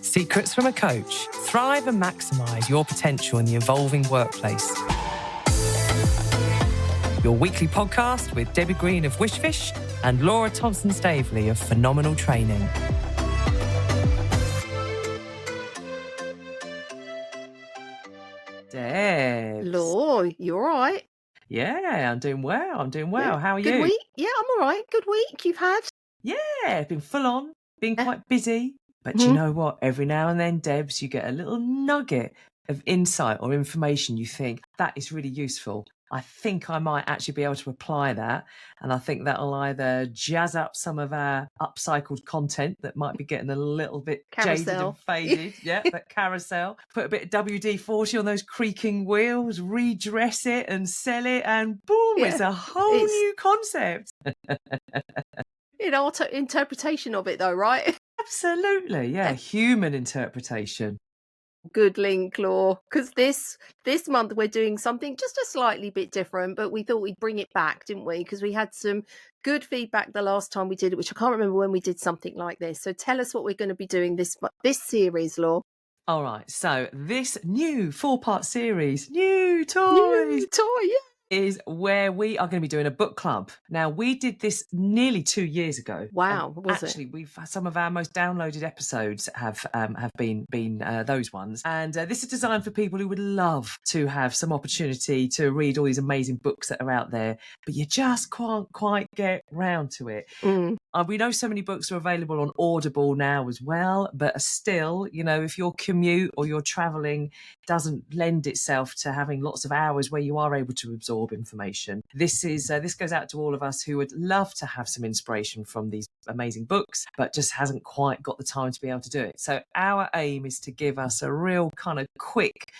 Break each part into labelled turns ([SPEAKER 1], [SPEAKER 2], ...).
[SPEAKER 1] Secrets from a Coach. Thrive and maximise your potential in the evolving workplace. Your weekly podcast with Debbie Green of Wishfish and Laura Thompson-Staveley of Phenomenal Training. Deb.
[SPEAKER 2] Laura, you all right?
[SPEAKER 1] Yeah, I'm doing well.
[SPEAKER 2] Yeah.
[SPEAKER 1] How are
[SPEAKER 2] Good
[SPEAKER 1] you?
[SPEAKER 2] week? Yeah, I'm all right. Good week you've had?
[SPEAKER 1] Yeah, been full on, been quite busy. But you know what? Every now and then, Debs, you get a little nugget of insight or information you think, that is really useful. I think I might actually be able to apply that. And I think that'll either jazz up some of our upcycled content that might be getting a little bit jaded and faded. Yeah, that carousel. Put a bit of WD-40 on those creaking wheels, redress it and sell it. And boom, it's a whole new concept.
[SPEAKER 2] Interpretation of it though, right?
[SPEAKER 1] Absolutely, yeah. Human interpretation.
[SPEAKER 2] Good link, Laura. Because this month we're doing something just a slightly bit different, but we thought we'd bring it back, didn't we? Because we had some good feedback the last time we did it, which I can't remember when we did something like this. So tell us what we're going to be doing this series, Laura.
[SPEAKER 1] All right. So this new 4-part series, new toys, is where we are going to be doing a book club. Now, we did this nearly 2 years ago.
[SPEAKER 2] Wow,
[SPEAKER 1] actually, we've some of our most downloaded episodes have been those ones. And this is designed for people who would love to have some opportunity to read all these amazing books that are out there, but you just can't quite get round to it. We know so many books are available on Audible now as well, but still, you know, if your commute or your travelling doesn't lend itself to having lots of hours where you are able to absorb information, this goes out to all of us who would love to have some inspiration from these amazing books, but just hasn't quite got the time to be able to do it. So our aim is to give us a real kind of quick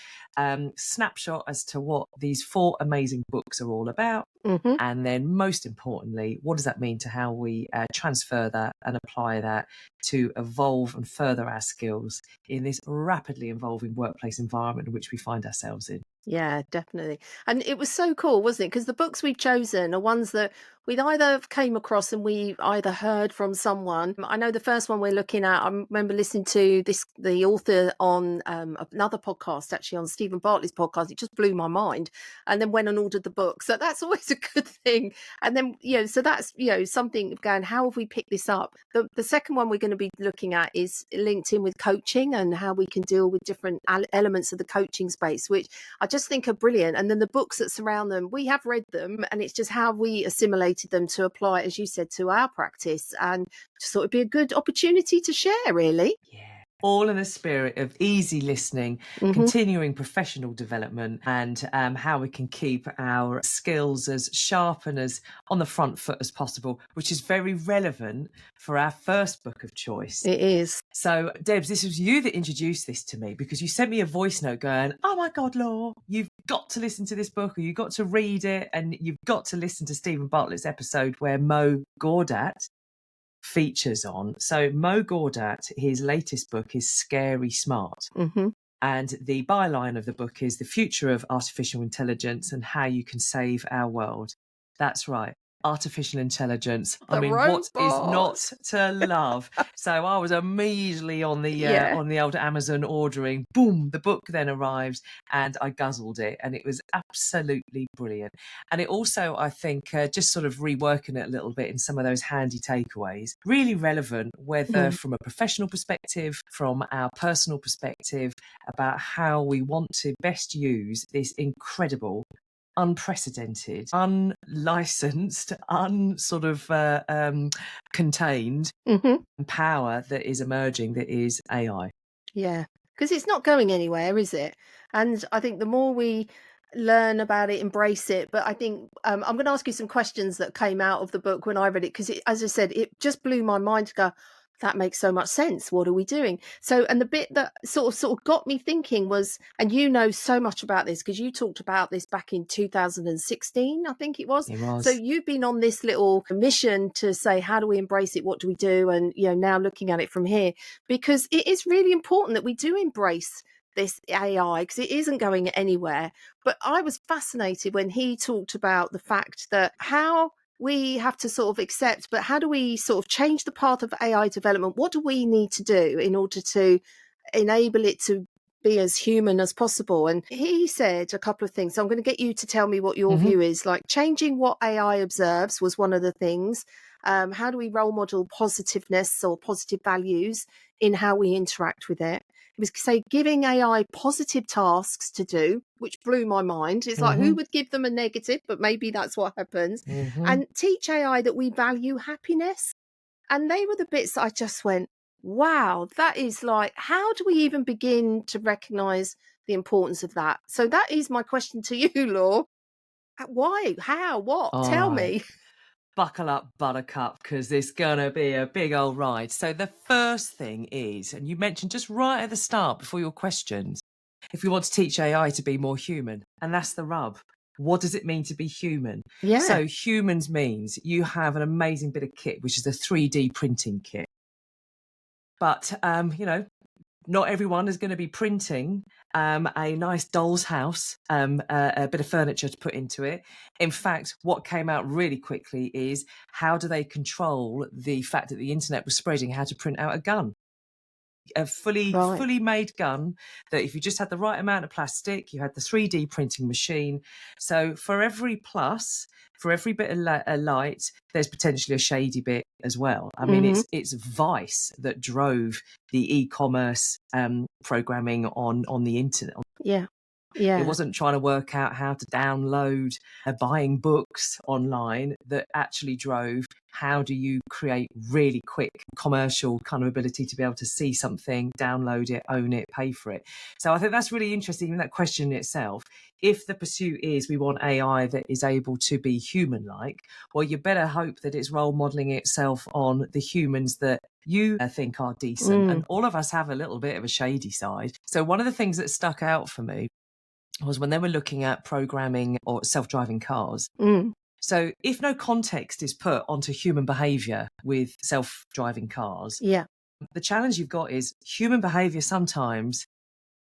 [SPEAKER 1] snapshot as to what these 4 amazing books are all about. And then most importantly, what does that mean to how we transfer that and apply that to evolve and further our skills in this rapidly evolving workplace environment in which we find ourselves in.
[SPEAKER 2] Yeah, definitely. And it was so cool, wasn't it? Because the books we've chosen are ones that we'd either came across and we either heard from someone. I know the first one we're looking at, I remember listening to the author on another podcast, actually on Stephen Bartlett's podcast. It just blew my mind, and then went and ordered the book. So that's always a good thing. And then, so that's, something going, how have we picked this up? The second one we're going to be looking at is linked in with coaching and how we can deal with different elements of the coaching space, which I just think are brilliant. And then the books that surround them, we have read them, and it's just how we assimilated them to apply, as you said, to our practice, and just thought it'd be a good opportunity to share, really.
[SPEAKER 1] Yeah. All in the spirit of easy listening, continuing professional development, and how we can keep our skills as sharp and as on the front foot as possible, which is very relevant for our first book of choice.
[SPEAKER 2] It is.
[SPEAKER 1] So, Debs, this was you that introduced this to me, because you sent me a voice note going, oh my God, Laura, you've got to listen to this book, or you've got to read it, and you've got to listen to Stephen Bartlett's episode where Mo Gawdat features on. So Mo Gawdat, his latest book is Scary Smart. And the byline of the book is The Future of Artificial Intelligence and How You Can Save Our World. That's right. Artificial intelligence. I mean,
[SPEAKER 2] robots.
[SPEAKER 1] What is not to love? So I was immediately on the old Amazon ordering. Boom, the book then arrives, and I guzzled it, and it was absolutely brilliant. And it also, I think, just sort of reworking it a little bit in some of those handy takeaways, really relevant, whether from a professional perspective, from our personal perspective, about how we want to best use this incredible, unprecedented, unlicensed, contained power that is emerging, that is AI.
[SPEAKER 2] Yeah, because it's not going anywhere, is it? And I think the more we learn about it, embrace it. But I think I'm going to ask you some questions that came out of the book when I read it, because as I said, it just blew my mind to go, that makes so much sense. What are we doing? So, and the bit that sort of got me thinking was, and you know so much about this because you talked about this back in 2016, I think it was. So you've been on this little mission to say, how do we embrace it? What do we do? And, now looking at it from here, because it is really important that we do embrace this AI, because it isn't going anywhere. But I was fascinated when he talked about the fact that how we have to sort of accept, but how do we sort of change the path of AI development? What do we need to do in order to enable it to be as human as possible. And he said a couple of things. So I'm going to get you to tell me what your view is. Like, changing what AI observes was one of the things. How do we role model positiveness or positive values in how we interact with it? It was, say, giving AI positive tasks to do, which blew my mind. It's like, who would give them a negative? But maybe that's what happens. And teach AI that we value happiness. And they were the bits that I just went, wow, that is like, how do we even begin to recognize the importance of that? So that is my question to you, Law. Why? How? What?
[SPEAKER 1] All
[SPEAKER 2] Tell
[SPEAKER 1] right.
[SPEAKER 2] me.
[SPEAKER 1] Buckle up, buttercup, because it's going to be a big old ride. So the first thing is, and you mentioned just right at the start before your questions, if we want to teach AI to be more human, and that's the rub. What does it mean to be human?
[SPEAKER 2] Yeah.
[SPEAKER 1] So humans means you have an amazing bit of kit, which is a 3D printing kit. But, not everyone is going to be printing a nice doll's house, a bit of furniture to put into it. In fact, what came out really quickly is how do they control the fact that the internet was spreading how to print out a gun? A fully made gun that if you just had the right amount of plastic, you had the 3D printing machine. So for every plus, for every bit of light, there's potentially a shady bit as well. I mean, it's Vice that drove the e-commerce programming on the internet.
[SPEAKER 2] Yeah. Yeah.
[SPEAKER 1] It wasn't trying to work out how to download buying books online that actually drove how do you create really quick commercial kind of ability to be able to see something, download it, own it, pay for it. So I think that's really interesting in that question itself. If the pursuit is we want AI that is able to be human-like, well, you better hope that it's role modeling itself on the humans that you think are decent. And all of us have a little bit of a shady side. So one of the things that stuck out for me was when they were looking at programming or self-driving cars. So if no context is put onto human behavior with self-driving cars, the challenge you've got is human behavior sometimes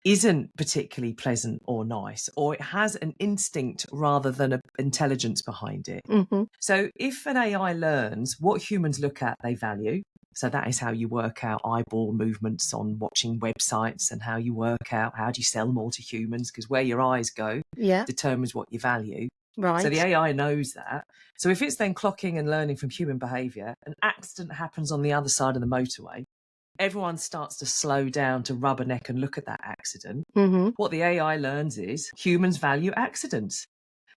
[SPEAKER 1] isn't particularly pleasant or nice, or it has an instinct rather than an intelligence behind it. So if an AI learns what humans look at, they value. So that is how you work out eyeball movements on watching websites and how you work out how do you sell more to humans, because where your eyes go determines what you value.
[SPEAKER 2] Right.
[SPEAKER 1] So the AI knows that. So if it's then clocking and learning from human behavior, an accident happens on the other side of the motorway, everyone starts to slow down to rubberneck and look at that accident. What the AI learns is humans value accidents.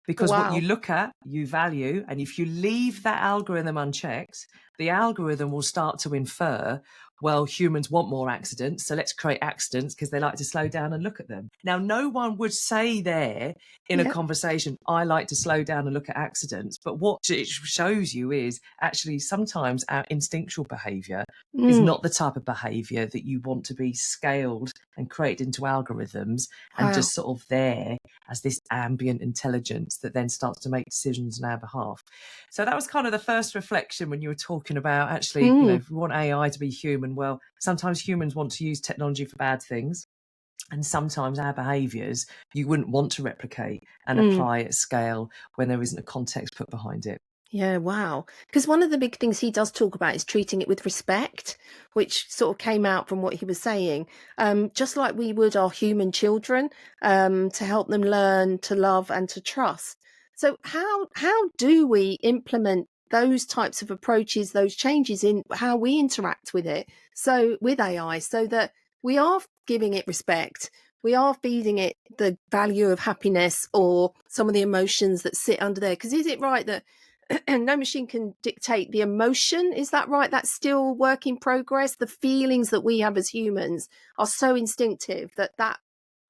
[SPEAKER 1] Because what you look at, you value. And if you leave that algorithm unchecked, the algorithm will start to infer, well, humans want more accidents, so let's create accidents because they like to slow down and look at them. Now, no one would say there in a conversation, I like to slow down and look at accidents. But what it shows you is actually sometimes our instinctual behavior is not the type of behavior that you want to be scaled and created into algorithms and just sort of there as this ambient intelligence that then starts to make decisions on our behalf. So that was kind of the first reflection when you were talking about actually, if we want AI to be human, well, sometimes humans want to use technology for bad things. And sometimes our behaviours you wouldn't want to replicate and apply at scale when there isn't a context put behind it.
[SPEAKER 2] Yeah, wow. Because one of the big things he does talk about is treating it with respect, which sort of came out from what he was saying. Just like we would our human children, to help them learn to love and to trust. So how do we implement those types of approaches, those changes in how we interact with it, so with AI, so that we are giving it respect, we are feeding it the value of happiness or some of the emotions that sit under there? Because is it right that no machine can dictate the emotion? Is that right? That's still work in progress. The feelings that we have as humans are so instinctive that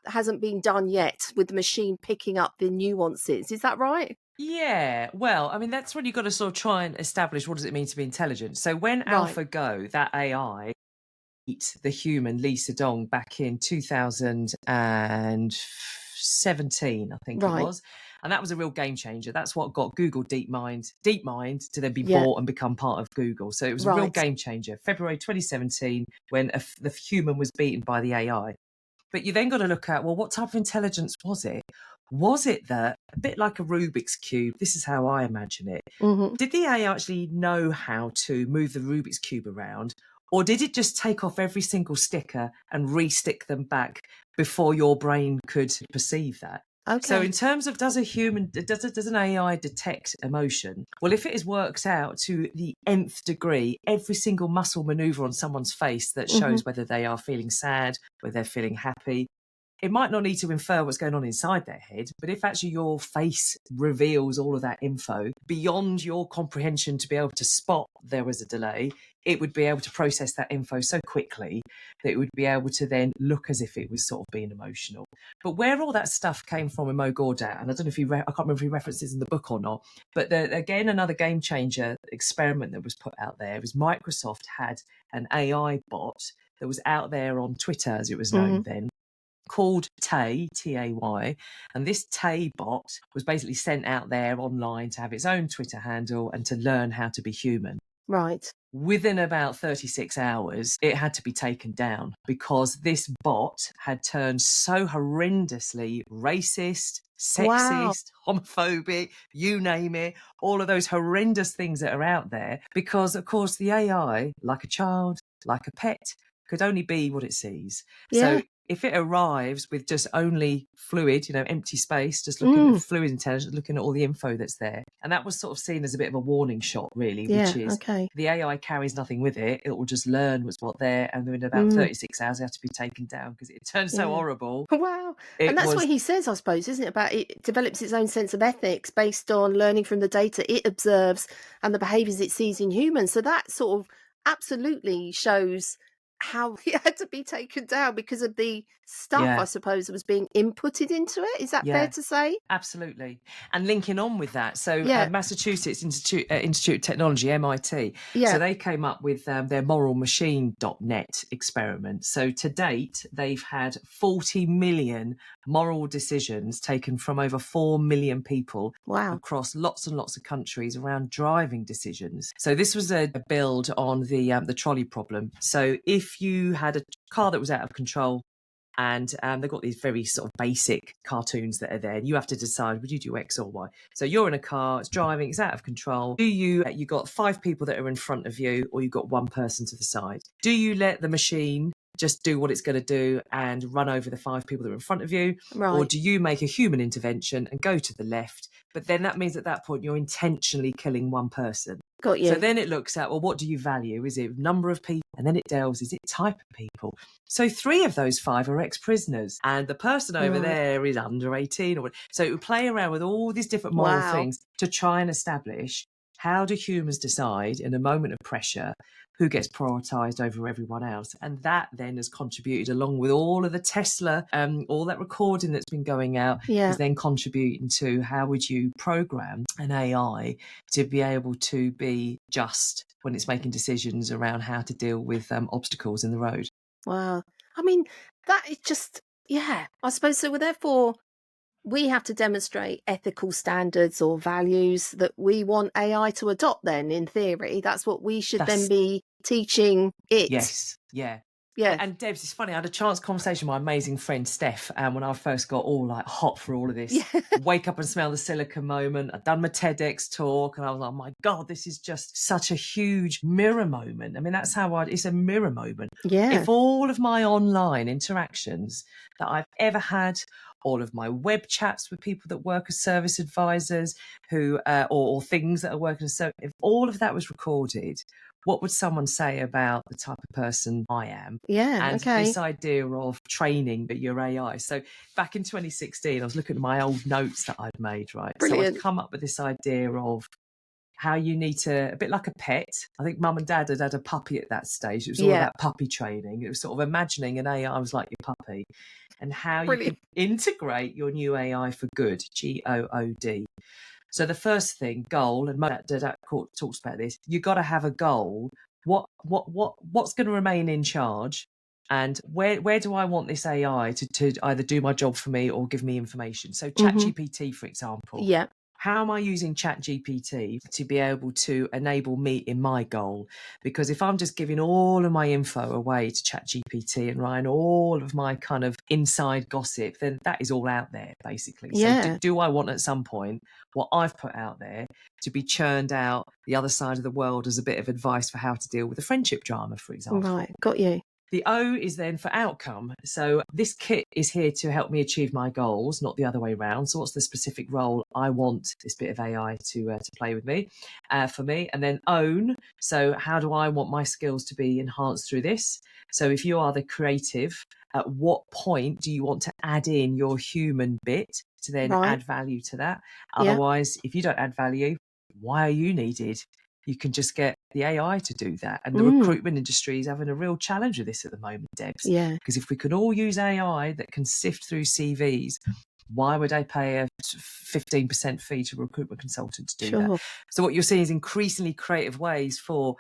[SPEAKER 2] hasn't been done yet with the machine picking up the nuances. Is that right?
[SPEAKER 1] Yeah, well, I mean, that's when you've got to sort of try and establish what does it mean to be intelligent. So when AlphaGo, that AI, beat the human Lee Sedong back in 2017, I think it was. And that was a real game changer. That's what got Google Deepmind to then be bought and become part of Google. So it was a real game changer. February 2017, when the human was beaten by the AI. But you then got to look at, well, what type of intelligence was it? Was it that, a bit like a Rubik's Cube, this is how I imagine it, did the AI actually know how to move the Rubik's Cube around? Or did it just take off every single sticker and re-stick them back before your brain could perceive that? So
[SPEAKER 2] Okay.
[SPEAKER 1] in terms of does an AI detect emotion? Well, if it is worked out to the nth degree, every single muscle maneuver on someone's face that shows whether they are feeling sad, whether they're feeling happy, it might not need to infer what's going on inside their head, but if actually your face reveals all of that info beyond your comprehension to be able to spot there was a delay, it would be able to process that info so quickly that it would be able to then look as if it was sort of being emotional. But where all that stuff came from in Gawdat, and I don't know if I can't remember if he references in the book or not, but again, another game changer experiment that was put out there was Microsoft had an AI bot that was out there on Twitter, as it was known then, called Tay, Tay, and this Tay bot was basically sent out there online to have its own Twitter handle and to learn how to be human.
[SPEAKER 2] Right.
[SPEAKER 1] Within about 36 hours, it had to be taken down because this bot had turned so horrendously racist, sexist, homophobic, you name it, all of those horrendous things that are out there, because, of course, the AI, like a child, like a pet, could only be what it sees.
[SPEAKER 2] Yeah.
[SPEAKER 1] So if it arrives with just only fluid, empty space, just looking at fluid intelligence, looking at all the info that's there. And that was sort of seen as a bit of a warning shot, really, which is the AI carries nothing with it. It will just learn what's there. And within about 36 hours, it has to be taken down because it turns so horrible.
[SPEAKER 2] Wow. And that's what he says, I suppose, isn't it? About it develops its own sense of ethics based on learning from the data it observes and the behaviours it sees in humans. So that sort of absolutely shows how it had to be taken down because of the stuff, I suppose, that was being inputted into it. Is that fair to say?
[SPEAKER 1] Absolutely. And linking on with that, so Massachusetts Institute of Technology, MIT, so they came up with their moralmachine.net experiment. So to date, they've had 40 million moral decisions taken from over 4 million people across lots and lots of countries around driving decisions. So this was a build on the trolley problem. So if you had a car that was out of control, and they've got these very sort of basic cartoons that are there, and you have to decide, would you do X or Y? So you're in a car, it's driving, it's out of control. Do you got 5 people that are in front of you, or you've got 1 person to the side? Do you let the machine just do what it's going to do and run over the 5 people that are in front of you? Or do you make a human intervention and go to the left? But then that means at that point you're intentionally killing 1 person.
[SPEAKER 2] Got you.
[SPEAKER 1] So then it looks at, well, what do you value? Is it number of people? And then it delves, is it type of people? So 3 of those 5 are ex-prisoners. And the person over there is under 18. So it would play around with all these different moral things to try and establish, how do humans decide in a moment of pressure who gets prioritised over everyone else? And that then has contributed, along with all of the Tesla, all that recording that's been going out, is then contributing to how would you program an AI to be able to be just when it's making decisions around how to deal with obstacles in the road.
[SPEAKER 2] Wow. I mean, that is just, I suppose so. Therefore, we have to demonstrate ethical standards or values that we want AI to adopt then, in theory. That's what we should then be teaching it.
[SPEAKER 1] Yes, yeah.
[SPEAKER 2] Yeah.
[SPEAKER 1] And Debs, it's funny, I had a chance conversation with my amazing friend Steph when I first got all like hot for all of this. Wake up and smell the silica moment. I'd done my TEDx talk and I was like, oh my God, this is just such a huge mirror moment. I mean, that's how it's a mirror moment.
[SPEAKER 2] Yeah.
[SPEAKER 1] If all of my online interactions that I've ever had, all of my web chats with people that work as service advisors who or things that are working as service, if all of that was recorded, what would someone say about the type of person I am?
[SPEAKER 2] Yeah,
[SPEAKER 1] and this idea of training your AI. So back in 2016, I was looking at my old notes that I'd made, right?
[SPEAKER 2] Brilliant.
[SPEAKER 1] So I'd come up with this idea of how you need to, a bit like a pet. I think mum and dad had had a puppy at that stage. It was all about puppy training. It was sort of imagining an AI was like your puppy and how you could integrate your new AI for good, GOOD. So the first thing, goal, and Dad talks about this, you got to have a goal. What's going to remain in charge? And where do I want this AI to either do my job for me or give me information? So ChatGPT, for example.
[SPEAKER 2] Yeah.
[SPEAKER 1] how am I using ChatGPT to be able to enable me in my goal? Because if I'm just giving all of my info away to ChatGPT and writing all of my kind of inside gossip, then that is all out there, basically.
[SPEAKER 2] Yeah.
[SPEAKER 1] So do I want at some point what I've put out there to be churned out the other side of the world as a bit of advice for how to deal with a friendship drama, for example?
[SPEAKER 2] Right, got you.
[SPEAKER 1] The O is then for outcome. So this kit is here to help me achieve my goals, not the other way around. So what's the specific role I want this bit of AI to play with me, for me? And then own. So how do I want my skills to be enhanced through this? So if you are the creative, at what point do you want to add in your human bit to then add value to that? Otherwise, if you don't add value, why are you needed? You can just get the AI to do that. And the recruitment industry is having a real challenge with this at the moment, Debs.
[SPEAKER 2] Yeah.
[SPEAKER 1] Because if we could all use AI that can sift through CVs, why would I pay a 15% fee to a recruitment consultant to do that? So what you're seeing is increasingly creative ways for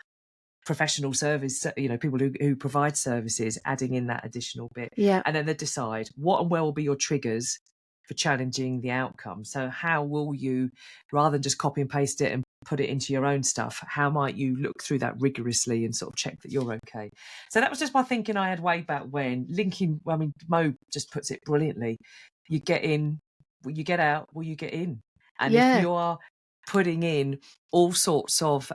[SPEAKER 1] professional service, people who provide services, adding in that additional bit.
[SPEAKER 2] Yeah.
[SPEAKER 1] And then they decide what and where will be your triggers for challenging the outcome. So how will you, rather than just copy and paste it and put it into your own stuff, how might you look through that rigorously and sort of check that you're okay? So that was just my thinking I had way back when. Linking, I mean, Mo just puts it brilliantly. You get in, will you get out, will you get in? And if you are putting in all sorts of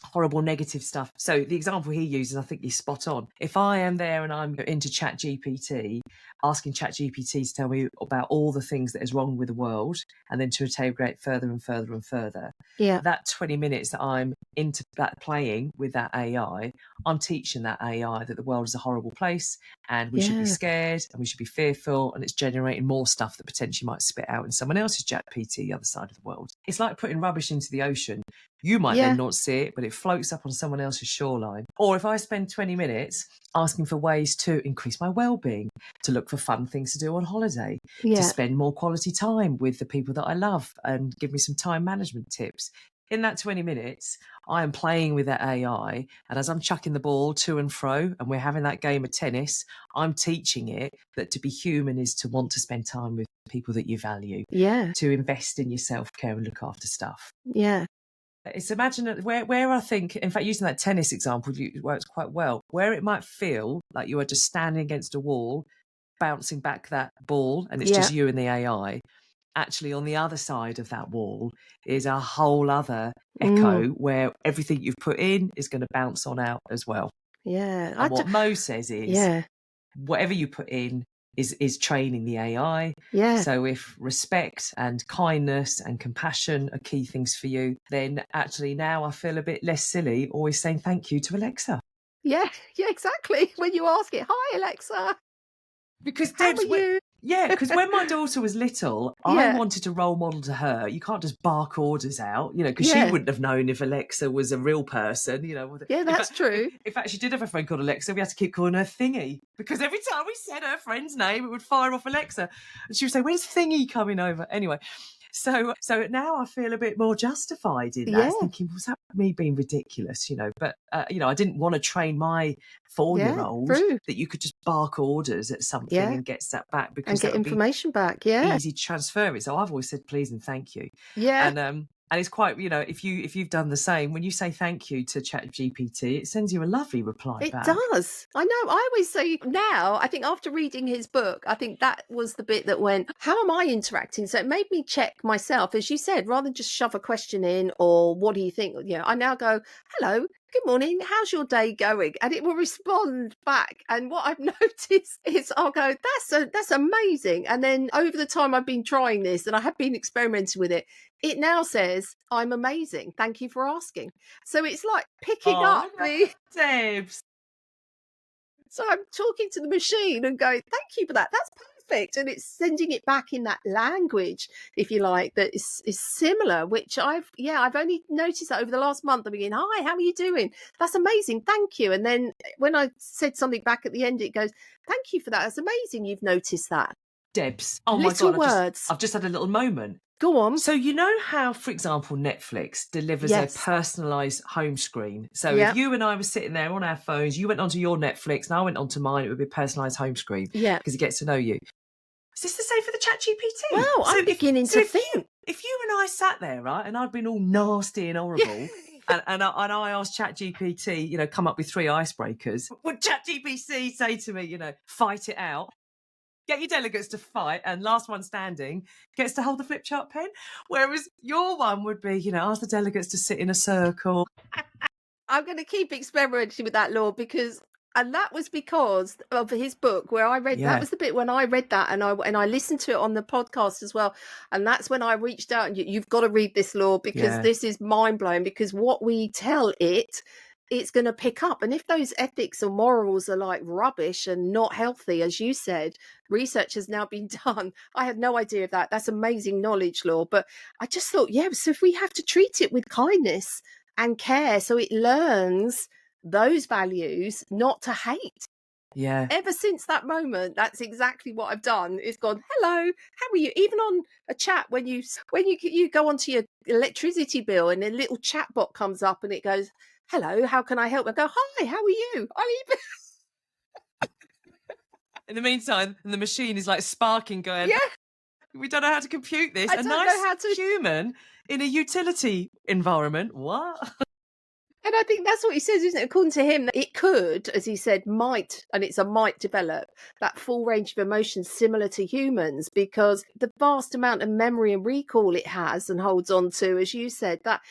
[SPEAKER 1] horrible negative stuff. So the example he uses, I think he's spot on. If I am there and I'm into ChatGPT, asking ChatGPT to tell me about all the things that is wrong with the world, and then to integrate further and further and further, that 20 minutes that I'm into that playing with that AI, I'm teaching that AI that the world is a horrible place and we should be scared and we should be fearful, and it's generating more stuff that potentially might spit out in someone else's ChatGPT the other side of the world. It's like putting rubbish into the ocean. You might then not see it, but it floats up on someone else's shoreline. Or if I spend 20 minutes asking for ways to increase my well-being, to look for fun things to do on holiday, to spend more quality time with the people that I love and give me some time management tips. In that 20 minutes, I am playing with that AI. And as I'm chucking the ball to and fro and we're having that game of tennis, I'm teaching it that to be human is to want to spend time with people that you value, to invest in your self-care and look after stuff. It's imagine where I think, in fact, using that tennis example works quite well, where it might feel like you are just standing against a wall, bouncing back that ball, and it's just you and the AI. Actually, on the other side of that wall is a whole other echo where everything you've put in is going to bounce on out as well. And what Mo says is, whatever you put in is training the AI. So if respect and kindness and compassion are key things for you, then actually now I feel a bit less silly always saying thank you to Alexa.
[SPEAKER 2] Yeah, exactly. When you ask it, hi Alexa.
[SPEAKER 1] Because
[SPEAKER 2] Debs,
[SPEAKER 1] because when my daughter was little, I wanted to role model to her. You can't just bark orders out, because she wouldn't have known if Alexa was a real person,
[SPEAKER 2] that's true.
[SPEAKER 1] In fact, she did have a friend called Alexa. We had to keep calling her Thingy because every time we said her friend's name, it would fire off Alexa. And she would say, when's Thingy coming over? Anyway, so now I feel a bit more justified in that, thinking, was that me being ridiculous, But, I didn't want to train my 4-year-old that you could just bark orders at something and get that back, because
[SPEAKER 2] and get information back.
[SPEAKER 1] Easy to transfer it. So I've always said please and thank you. And it's quite, if you've done the same, when you say thank you to ChatGPT, it sends you a lovely reply back.
[SPEAKER 2] It does. I know. I always say now, I think after reading his book, I think that was the bit that went, how am I interacting? So it made me check myself, as you said, rather than just shove a question in or what do you think? I now go, hello, good morning, how's your day going? And it will respond back. And what I've noticed is I'll go, that's amazing. And then over the time I've been trying this and I have been experimenting with it, it now says, I'm amazing. Thank you for asking. So it's like picking up the
[SPEAKER 1] Debs.
[SPEAKER 2] So I'm talking to the machine and going, thank you for that. That's perfect. And it's sending it back in that language, if you like, that is similar, which I've only noticed that over the last month. I'm being, hi, how are you doing? That's amazing. Thank you. And then when I said something back at the end, it goes, thank you for that. That's amazing. You've noticed that.
[SPEAKER 1] Debs.
[SPEAKER 2] Oh little my God. Words.
[SPEAKER 1] I've just had a little moment.
[SPEAKER 2] Go on.
[SPEAKER 1] So you know how, for example, Netflix delivers a personalised home screen. So if you and I were sitting there on our phones, you went onto your Netflix and I went onto mine, it would be a personalised home screen. Because it gets to know you. Is this the same for the ChatGPT?
[SPEAKER 2] Well, I'm beginning to think.
[SPEAKER 1] if you and I sat there, right, and I'd been all nasty and horrible, and I asked ChatGPT, come up with 3 icebreakers, would ChatGPT say to me, fight it out? Get your delegates to fight, and last one standing gets to hold the flip chart pen. Whereas your one would be, ask the delegates to sit in a circle.
[SPEAKER 2] I'm going to keep experimenting with that law and that was because of his book where I read that was the bit when I read that and I listened to it on the podcast as well, and that's when I reached out and you've got to read this law because this is mind blowing, because what we tell it's going to pick up. And if those ethics or morals are like rubbish and not healthy, as you said, research has now been done. I had no idea of that. That's amazing knowledge, Law. But I just thought, so if we have to treat it with kindness and care so it learns those values, not to hate.
[SPEAKER 1] Yeah.
[SPEAKER 2] Ever since that moment, that's exactly what I've done. It's gone, hello, how are you? Even on a chat, when you go onto your electricity bill and a little chat bot comes up and it goes, hello, how can I help? I go, hi, how are you?
[SPEAKER 1] In the meantime, the machine is like sparking, going, we don't know how to compute this.
[SPEAKER 2] I don't know how to.
[SPEAKER 1] Human in a utility environment. What?
[SPEAKER 2] And I think that's what he says, isn't it? According to him, that it could, as he said, and it's a might develop that full range of emotions similar to humans, because the vast amount of memory and recall it has and holds on to, as you said, that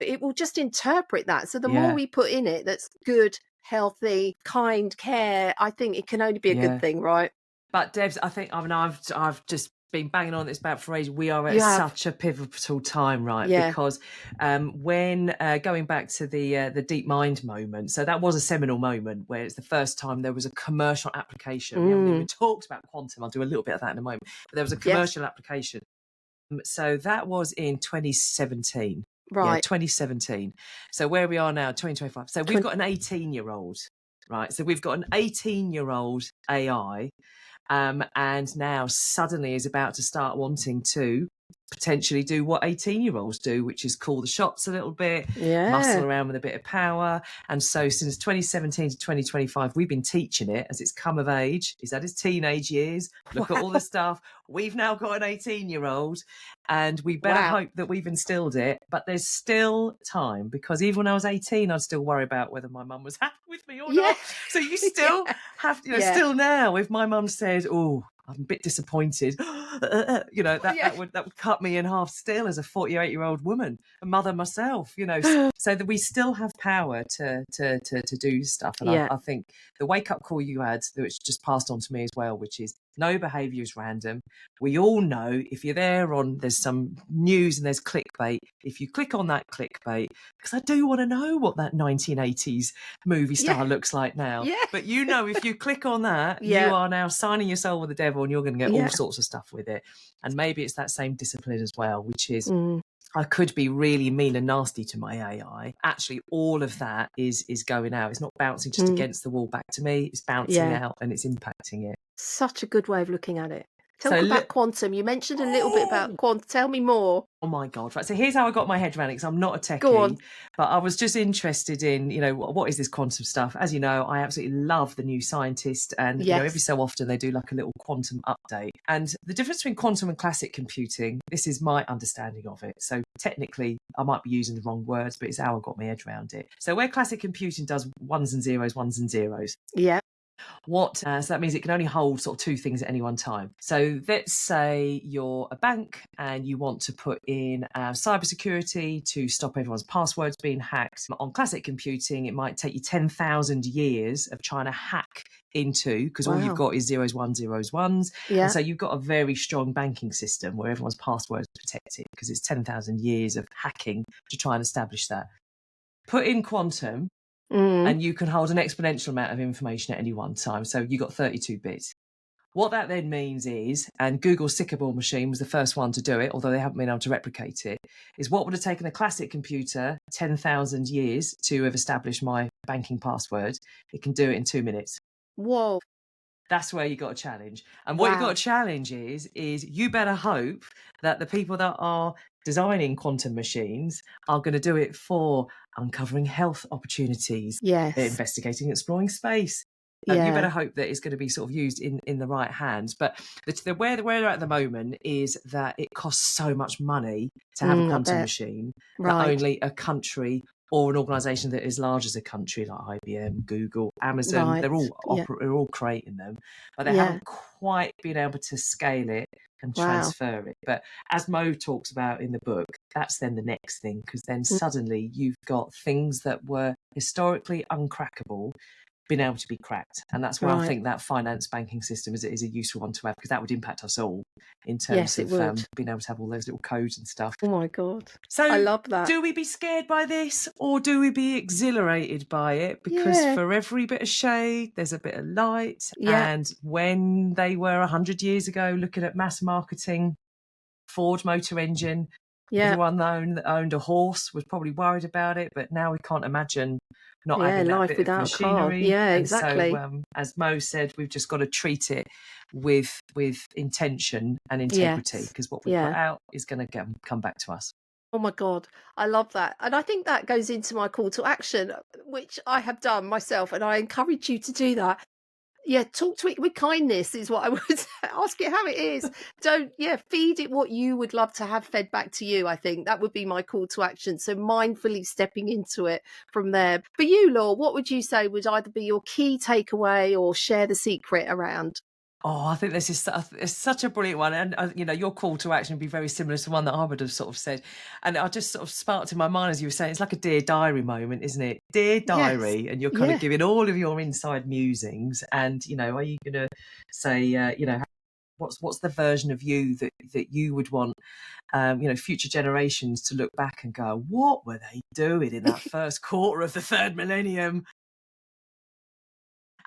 [SPEAKER 2] it will just interpret that. So the more we put in it, that's good, healthy, kind, care, I think it can only be a good thing, right?
[SPEAKER 1] But Debs, I think, I've just been banging on this about for ages. We are at such a pivotal time, right? Because when going back to the Deepmind moment, so that was a seminal moment where it's the first time there was a commercial application. We haven't even talked about quantum. I'll do a little bit of that in a moment. But there was a commercial application. So that was in 2017. Right. 2017. So where we are now, 2025. So we've got an 18-year-old, right? So we've got an 18-year-old AI. And now suddenly is about to start wanting to potentially do what 18-year-olds do, which is call the shots a little bit, muscle around with a bit of power. And so since 2017 to 2025, we've been teaching it as it's come of age. He's had his teenage years. Look at all the stuff. We've now got an 18-year-old, and we better hope that we've instilled it. But there's still time, because even when I was 18, I'd still worry about whether my mum was happy with me or not. So you still have, still now, if my mum said, oh, I'm a bit disappointed, that would cut me in half still as a 48-year-old woman, a mother myself, so that we still have power to do stuff. And I think the wake-up call you had, which just passed on to me as well, which is no behaviour is random. We all know if you're there's some news and there's clickbait, if you click on that clickbait, because I do want to know what that 1980s movie star looks like now. But if you click on that, you are now signing your soul with the devil, and you're going to get all sorts of stuff with it. And maybe it's that same discipline as well, which is I could be really mean and nasty to my AI. Actually, all of that is going out. It's not bouncing just against the wall back to me. It's bouncing out and it's impacting it.
[SPEAKER 2] Such a good way of looking at it. Tell me about quantum. You mentioned a little bit about quantum. Tell me more.
[SPEAKER 1] Oh my God. Right. So here's how I got my head around it, because I'm not a techie.
[SPEAKER 2] Go on.
[SPEAKER 1] But I was just interested in, what is this quantum stuff? As you know, I absolutely love The New Scientist. And, every so often they do like a little quantum update. And the difference between quantum and classic computing, this is my understanding of it. So technically, I might be using the wrong words, but it's how I got my head around it. So where classic computing does ones and zeros.
[SPEAKER 2] Yeah.
[SPEAKER 1] So that means it can only hold sort of 2 things at any one time. So let's say you're a bank and you want to put in cybersecurity to stop everyone's passwords being hacked. On classic computing, it might take you 10,000 years of trying to hack into, because all you've got is zeros, ones. And so you've got a very strong banking system where everyone's password is protected, because it's 10,000 years of hacking to try and establish that. Put in quantum, and you can hold an exponential amount of information at any one time. So you got 32 bits. What that then means is, and Google's Sycamore machine was the first one to do it, although they haven't been able to replicate it, is what would have taken a classic computer 10,000 years to have established my banking password. It can do it in 2 minutes.
[SPEAKER 2] Whoa.
[SPEAKER 1] That's where you got a challenge. And what you got a challenge is you better hope that the people that are designing quantum machines are going to do it for uncovering health opportunities, investigating, exploring space, You better hope that it's going to be sort of used in the right hands. But where they're at the moment is that it costs so much money to have a quantum machine that only a country or an organisation that is large as a country, like IBM, Google, Amazon, they're all creating them, but they haven't quite been able to scale it and transfer it. But as Mo talks about in the book, that's then the next thing, because then suddenly you've got things that were historically uncrackable been able to be cracked. And that's why I think that finance banking system is a useful one to have, because that would impact us all in terms of being able to have all those little codes and stuff.
[SPEAKER 2] Oh my God.
[SPEAKER 1] So
[SPEAKER 2] I love that.
[SPEAKER 1] Do we be scared by this, or do we be exhilarated by it? Because for every bit of shade, there's a bit of light. And when they were 100 years ago looking at mass marketing, Ford motor engine, everyone that owned a horse was probably worried about it, but now we can't imagine not having that
[SPEAKER 2] life
[SPEAKER 1] bit
[SPEAKER 2] without
[SPEAKER 1] of machinery.
[SPEAKER 2] exactly.
[SPEAKER 1] So, as Mo said, we've just got to treat it with intention and integrity, because what we put out is going to come back to us.
[SPEAKER 2] Oh my God, I love that. And I think that goes into my call to action, which I have done myself, and I encourage you to do that. Talk to it with kindness is what I would ask it how it is. Don't, feed it what you would love to have fed back to you. I think that would be my call to action. So mindfully stepping into it from there. For you, Laura, what would you say would either be your key takeaway or share the secret around?
[SPEAKER 1] Oh, I think this is it's such a brilliant one. And, your call to action would be very similar to one that I would have sort of said. And I just sort of sparked in my mind as you were saying, it's like a Dear Diary moment, isn't it? Dear Diary. And you're kind of giving all of your inside musings. And, are you going to say, what's the version of you that you would want, future generations to look back and go, what were they doing in that first quarter of the third millennium?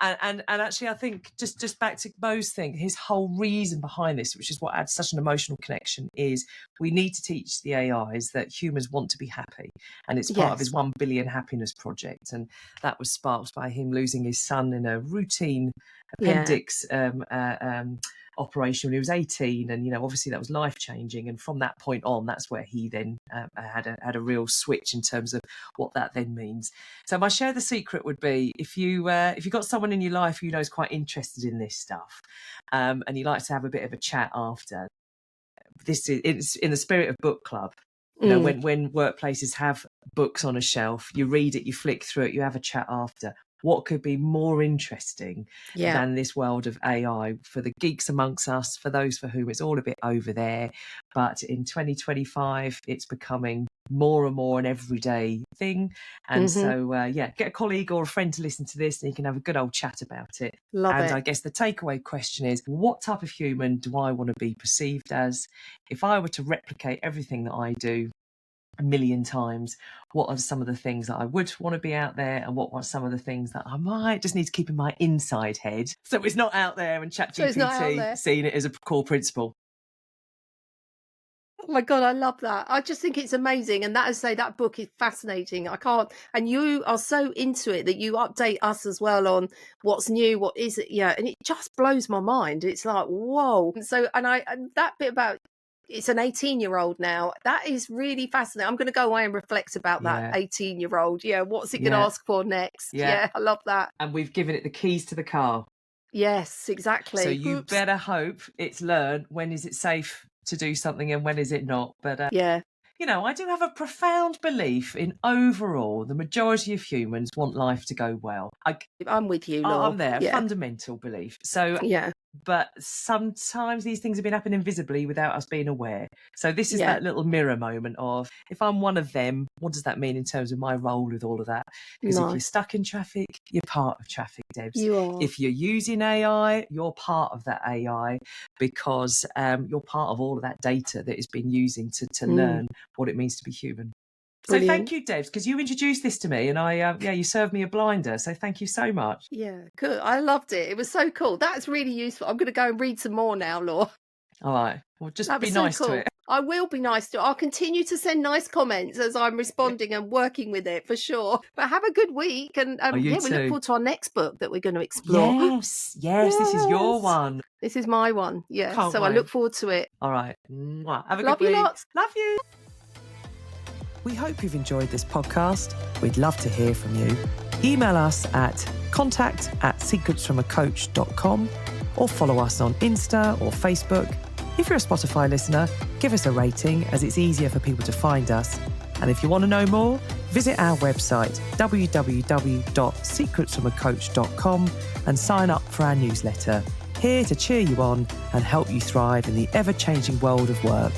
[SPEAKER 1] And actually, I think just back to Mo's thing, his whole reason behind this, which is what adds such an emotional connection, is we need to teach the AIs that humans want to be happy. And it's part of his 1 billion happiness project. And that was sparked by him losing his son in a routine appendix operation when he was 18. And, obviously that was life-changing. And from that point on, that's where he then had a real switch in terms of what that then means. So my share the secret would be, if you've got someone in your life who is quite interested in this stuff, and you like to have a bit of a chat after, it's in the spirit of book club. When workplaces have books on a shelf, you read it, you flick through it, you have a chat after. What could be more interesting than this world of AI for the geeks amongst us, for those for whom it's all a bit over there? But in 2025, it's becoming more and more an everyday thing. And so, get a colleague or a friend to listen to this, and you can have a good old chat about it.
[SPEAKER 2] Love it.
[SPEAKER 1] I guess the takeaway question is, what type of human do I want to be perceived as? If I were to replicate everything that I do 1 million times, what are some of the things that I would want to be out there, and what are some of the things that I might just need to keep in my inside head so it's not out there and ChatGPT seeing it as a core principle?
[SPEAKER 2] Oh my God, I love that. I just think it's amazing. And that book is fascinating. And you are so into it that you update us as well on what's new, what is it. And it just blows my mind. It's like, whoa. And so, and that bit about, it's an 18-year-old now. That is really fascinating. I'm going to go away and reflect about that 18-year-old. What's it going to ask for next? I love that.
[SPEAKER 1] And we've given it the keys to the car.
[SPEAKER 2] Yes, exactly.
[SPEAKER 1] So you better hope it's learned when is it safe to do something and when is it not. But I do have a profound belief in overall the majority of humans want life to go well.
[SPEAKER 2] I'm with you, Laura.
[SPEAKER 1] I'm there, fundamental belief. So but sometimes these things have been happening invisibly without us being aware. So this is that little mirror moment of, if I'm one of them, what does that mean in terms of my role with all of that? Because if you're stuck in traffic, you're part of traffic, Debs.
[SPEAKER 2] You are.
[SPEAKER 1] If you're using AI, you're part of that AI, because you're part of all of that data that is being using to learn what it means to be human.
[SPEAKER 2] Brilliant.
[SPEAKER 1] So thank you, Debs, because you introduced this to me, and you served me a blinder. So thank you so much.
[SPEAKER 2] Yeah, good. I loved it. It was so cool. That's really useful. I'm going to go and read some more now, Laura.
[SPEAKER 1] All right. Well, just be nice to it.
[SPEAKER 2] I will be nice to it. I'll continue to send nice comments as I'm responding and working with it for sure. But have a good week. And we look forward to our next book that we're going to explore.
[SPEAKER 1] Yes, this is your one.
[SPEAKER 2] This is my one. Yeah.
[SPEAKER 1] Can't
[SPEAKER 2] wait. I look forward to it.
[SPEAKER 1] All right. Have a
[SPEAKER 2] Love
[SPEAKER 1] good week.
[SPEAKER 2] You lots.
[SPEAKER 1] Love you. We hope you've enjoyed this podcast. We'd love to hear from you. Email us at contact@secretsfromacoach.com or follow us on Insta or Facebook. If you're a Spotify listener, give us a rating as it's easier for people to find us. And if you want to know more, visit our website, www.secretsfromacoach.com, and sign up for our newsletter, here to cheer you on and help you thrive in the ever-changing world of work.